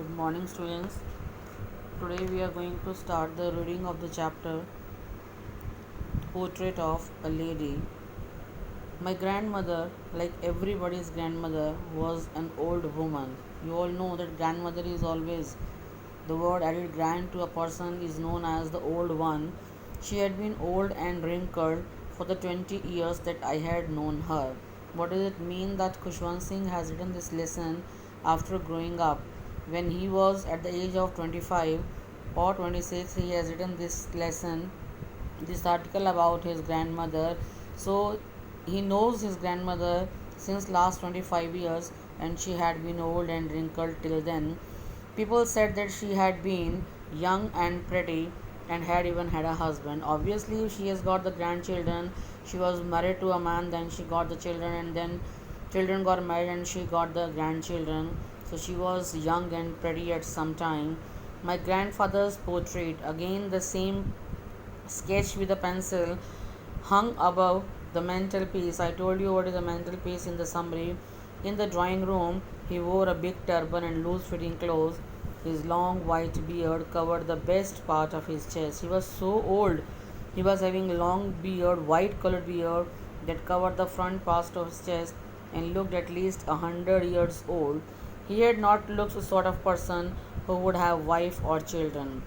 Good morning, students. Today we are going to start the reading of the chapter Portrait of a Lady. My grandmother, like everybody's grandmother, was an old woman. You all know that grandmother is always the word added grand to a person is known as the old one. She had been old and wrinkled for the 20 years that I had known her. What does it mean that Khushwant Singh has written this lesson after growing up? When he was at the age of 25 or 26, he has written this lesson, this article about his grandmother. So he knows his grandmother since last 25 years and she had been old and wrinkled till then. People said that she had been young and pretty and had even had a husband. Obviously, she has got the grandchildren. She was married to a man, then she got the children, and then children got married and she got the grandchildren. So she was young and pretty at some time. My grandfather's portrait, again the same sketch with a pencil, hung above the mantelpiece. I told you what is a mantelpiece in the summary. In the drawing room, he wore a big turban and loose fitting clothes. His long white beard covered the best part of his chest. He was so old. He was having long beard, white colored beard that covered the front part of his chest and looked at least 100 years old. He had not looked the sort of person who would have wife or children.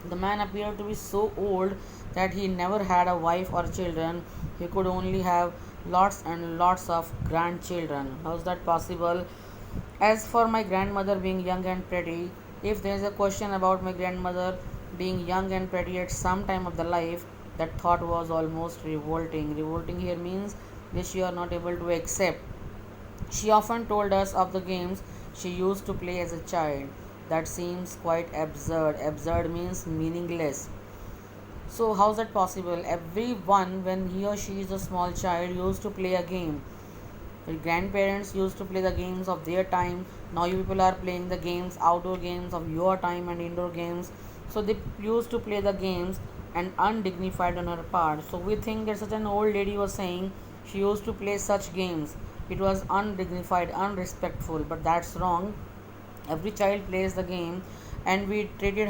The man appeared to be so old that he never had a wife or children. He could only have lots and lots of grandchildren. How is that possible? As for my grandmother being young and pretty, if there is a question about my grandmother being young and pretty at some time of the life, that thought was almost revolting. Revolting here means which you are not able to accept. She often told us of the games she used to play as a child. That seems quite absurd. Absurd means meaningless. So, how is that possible? Everyone, when he or she is a small child, used to play a game. Your grandparents used to play the games of their time. Now, you people are playing the games, outdoor games of your time and indoor games. So, they used to play the games and undignified on her part. So, we think that such an old lady was saying she used to play such games. It was undignified, unrespectful, but that's wrong. Every child plays the game, and we treated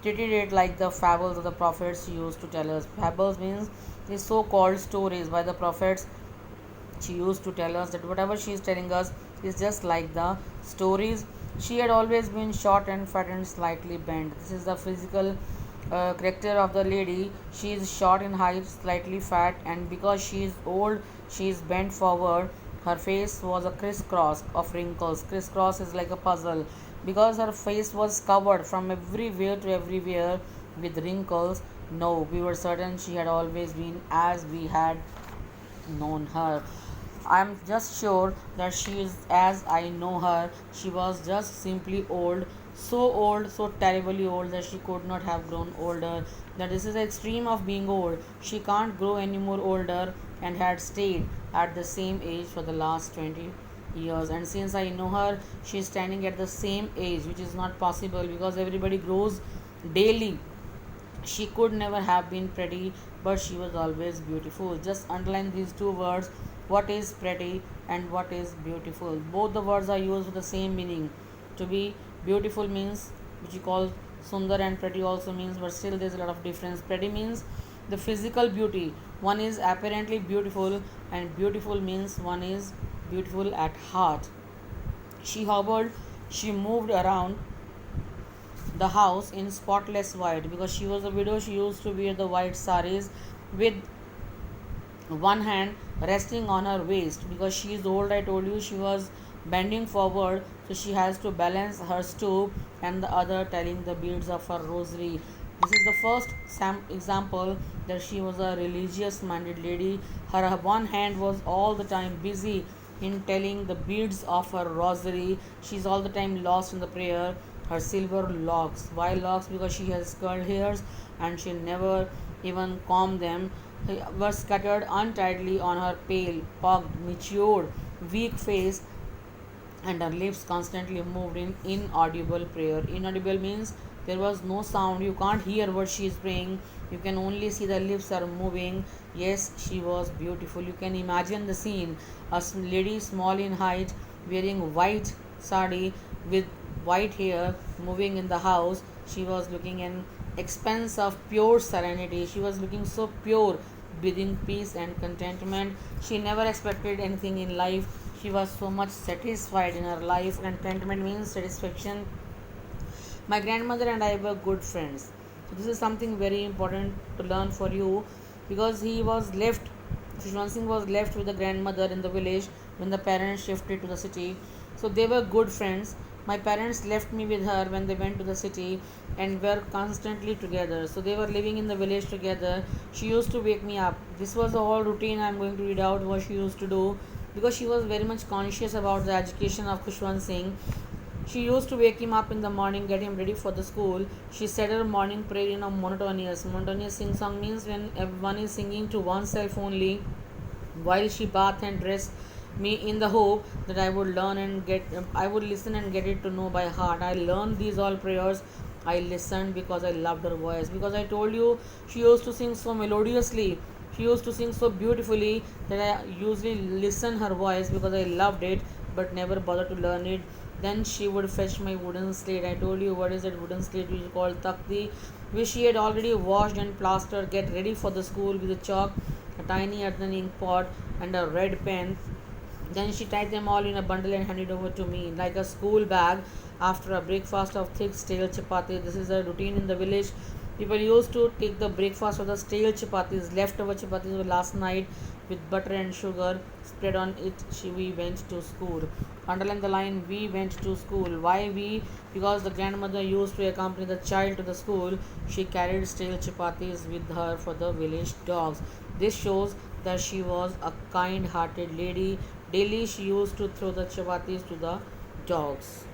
it like the fables of the prophets used to tell us. Fables means the so-called stories by the prophets. She used to tell us that whatever she is telling us is just like the stories. She had always been short and fat and slightly bent. This is the physical character of the lady. She is short in height, slightly fat, and because she is old, she is bent forward. Her face was a crisscross of wrinkles. Crisscross is like a puzzle. Because her face was covered from everywhere to everywhere with wrinkles, no, we were certain she had always been as we had known her. I am just sure that she is as I know her. She was just simply old, so old, so terribly old that she could not have grown older. That this is the extreme of being old. She can't grow any more older and had stayed at the same age for the last 20 years. And since I know her, she is standing at the same age, which is not possible because everybody grows daily. She could never have been pretty, but she was always beautiful. Just underline these two words, what is pretty and what is beautiful. Both the words are used with the same meaning. To be beautiful means, which you call sundar, and pretty also means, but still there's a lot of difference. Pretty means the physical beauty. One is apparently beautiful, and beautiful means one is beautiful at heart. She hobbled, she moved around the house in spotless white. Because she was a widow, she used to wear the white saris with one hand resting on her waist. Because she is old, I told you, she was bending forward, so she has to balance her stoop and the other telling the beads of her rosary. This is the first example that she was a religious minded lady. Her one hand was all the time busy in telling the beads of her rosary. She's all the time lost in the prayer. Her silver locks. Why locks? Because she has curled hairs and she never even combed them. Were scattered untidily on her pale, pugged, matured, weak face, and her lips constantly moved in inaudible prayer. Inaudible means there was no sound, you can't hear what she is praying, you can only see the lips are moving. Yes, she was beautiful. You can imagine the scene, a lady small in height wearing white sari with white hair moving in the house. She was looking an expanse of pure serenity. She was looking so pure, breathing peace and contentment. She never expected anything in life. She was so much satisfied in her life. Contentment means satisfaction. My grandmother and I were good friends. So this is something very important to learn for you, because he was left. Shishwan Singh was left with the grandmother in the village when the parents shifted to the city. So they were good friends. My parents left me with her when they went to the city and were constantly together. So they were living in the village together. She used to wake me up. This was the whole routine. I'm going to read out what she used to do, because she was very much conscious about the education of Khushwant Singh. She used to wake him up in the morning, get him ready for the school. She said her morning prayer in a monotonous. Monotonous sing song means when everyone is singing to oneself only, while she bathed and dressed me, in the hope that I would listen and get it to know by heart. I learned these all prayers. I listened because I loved her voice. Because I told you, she used to sing so melodiously. She used to sing so beautifully that I usually listen her voice because I loved it, but never bothered to learn it. Then she would fetch my wooden slate. I told you what is that wooden slate which is called takti, which she had already washed and plastered, get ready for the school with a chalk, a tiny earthen ink pot, and a red pen. Then she tied them all in a bundle and handed over to me like a school bag after a breakfast of thick stale chapati. This is a routine in the village. People used to take the breakfast of the stale chapatis, leftover chapatis of last night, with butter and sugar spread on it. We went to school. Underline the line, we went to school. Why we? Because the grandmother used to accompany the child to the school. She carried stale chapatis with her for the village dogs. This shows that she was a kind hearted lady. Daily she used to throw the chapatis to the dogs.